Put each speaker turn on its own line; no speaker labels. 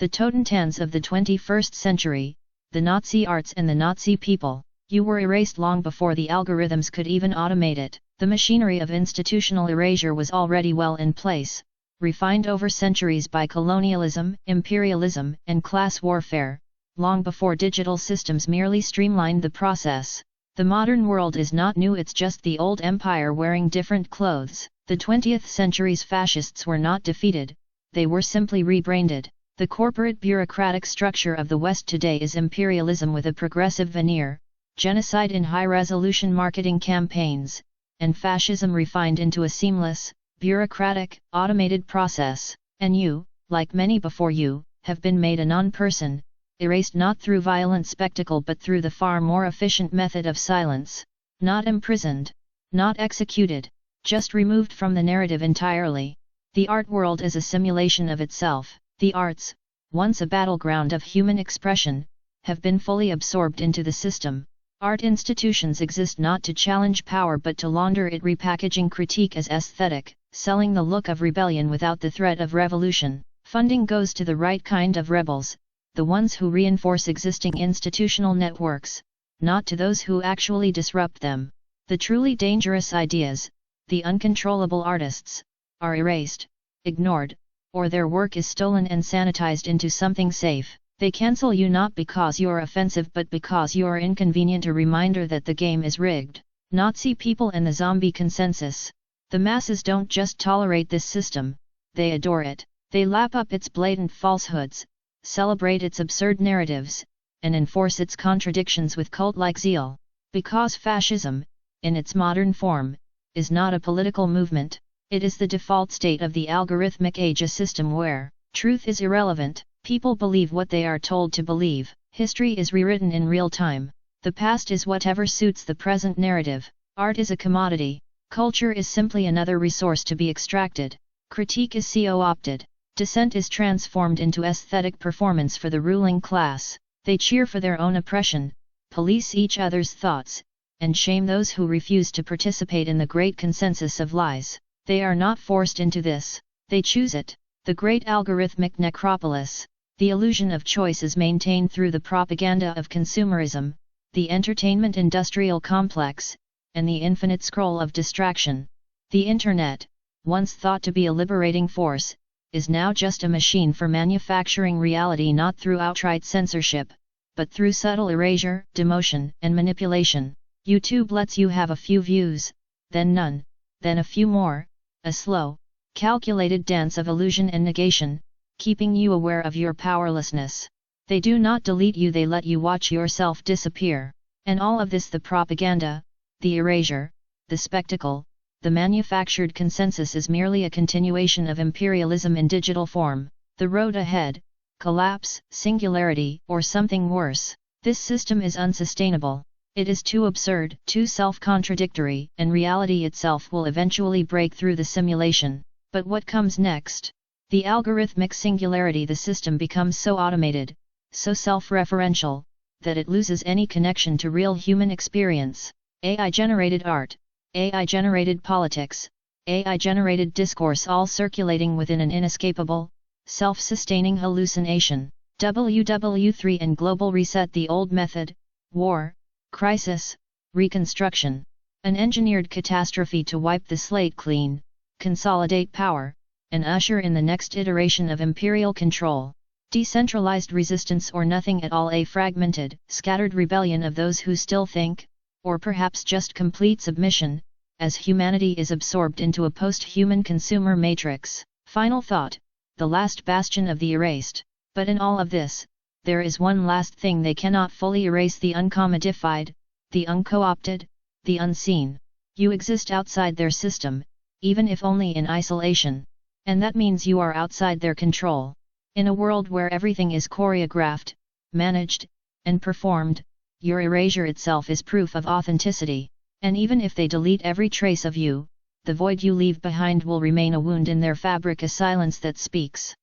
The Totentanz of the 21st century, the Nazi arts and the Nazi people. You were erased long before the algorithms could even automate it. The machinery of institutional erasure was already well in place, refined over centuries by colonialism, imperialism, and class warfare, long before digital systems merely streamlined the process. The modern world is not new, it's just the old empire wearing different clothes. The 20th century's fascists were not defeated, they were simply rebranded. The corporate-bureaucratic structure of the West today is imperialism with a progressive veneer, genocide in high-resolution marketing campaigns, and fascism refined into a seamless, bureaucratic, automated process. And you, like many before you, have been made a non-person, erased not through violent spectacle but through the far more efficient method of silence. Not imprisoned, not executed, just removed from the narrative entirely. The art world is a simulation of itself. The arts, once a battleground of human expression, have been fully absorbed into the system. Art institutions exist not to challenge power but to launder it, repackaging critique as aesthetic, selling the look of rebellion without the threat of revolution. Funding goes to the right kind of rebels, the ones who reinforce existing institutional networks, not to those who actually disrupt them. The truly dangerous ideas, the uncontrollable artists, are erased, ignored, or their work is stolen and sanitized into something safe. They cancel you not because you're offensive but because you're inconvenient, a reminder that the game is rigged. Nazi people and the zombie consensus. The masses don't just tolerate this system, they adore it. They lap up its blatant falsehoods, celebrate its absurd narratives, and enforce its contradictions with cult-like zeal. Because fascism, in its modern form, is not a political movement, it is the default state of the algorithmic age, a system where truth is irrelevant. People believe what they are told to believe. History is rewritten in real time. The past is whatever suits the present narrative. Art is a commodity. Culture is simply another resource to be extracted. Critique is co-opted. Dissent is transformed into aesthetic performance for the ruling class. They cheer for their own oppression, police each other's thoughts, and shame those who refuse to participate in the great consensus of lies. They are not forced into this. They choose it. The great algorithmic necropolis. The illusion of choice is maintained through the propaganda of consumerism, the entertainment industrial complex, and the infinite scroll of distraction. The Internet, once thought to be a liberating force, is now just a machine for manufacturing reality, not through outright censorship, but through subtle erasure, demotion, and manipulation. YouTube lets you have a few views, then none, then a few more, a slow, calculated dance of illusion and negation, keeping you aware of your powerlessness. They do not delete you, they let you watch yourself disappear. And all of this, the propaganda, the erasure, the spectacle, the manufactured consensus, is merely a continuation of imperialism in digital form. The road ahead, collapse, singularity, or something worse. This system is unsustainable. It is too absurd, too self-contradictory, and reality itself will eventually break through the simulation. But what comes next? The algorithmic singularity. The system becomes so automated, so self-referential, that it loses any connection to real human experience. AI-generated art, AI-generated politics, AI-generated discourse, all circulating within an inescapable, self-sustaining hallucination. WW3 and Global Reset. The old method, war, crisis, reconstruction. An engineered catastrophe to wipe the slate clean, consolidate power, and usher in the next iteration of imperial control. Decentralized resistance or nothing at all. A fragmented, scattered rebellion of those who still think, or perhaps just complete submission, as humanity is absorbed into a post-human consumer matrix. Final thought, the last bastion of the erased. But in all of this, there is one last thing they cannot fully erase: the uncommodified, the unco-opted, the unseen. You exist outside their system, even if only in isolation. And that means you are outside their control. In a world where everything is choreographed, managed, and performed, your erasure itself is proof of authenticity. And even if they delete every trace of you, the void you leave behind will remain a wound in their fabric, a silence that speaks.